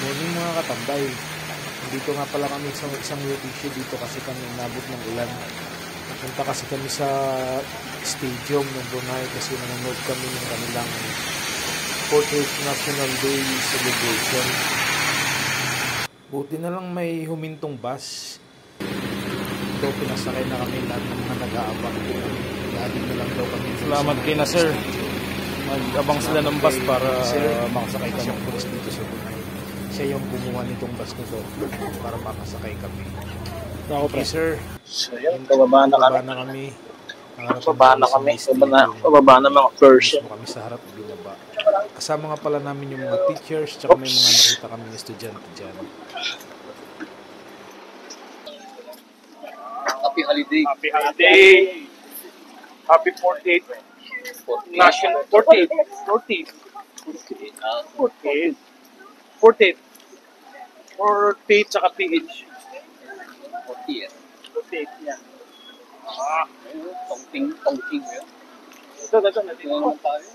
Morning mga katambay. Dito nga pala kami sa isang location dito kasi kami inabot ng ulan. Napunta kasi kami sa stadium ng Brunei kasi nanonood kami ng kanilang 4th National Day celebration. Buti na lang may humintong bus. Ito pinasakay na kami lahat ng mga nag-aabang. Galing na lang daw kami. Salamat kay na sir. Mag-abang sila ng bus para makasakay kami. Siyang bus dito sa Brunei. Siya yung gumawa nitong bus nito para makasakay kami. Ako Okay sir. So yun, pababa na kami. Pababa na kami. Pababa na mga version. Kami sa harap binaba. Kasama nga pala namin yung mga teachers tsaka may mga nakita kami ng estudyante dyan. Happy holiday. Happy holiday. Happy 48th. National 48th. 48th. 48th. 48th. 48th tsaka PH. 40th. 48th yan. Tongting yun. Ito. Tingnan mo tayo.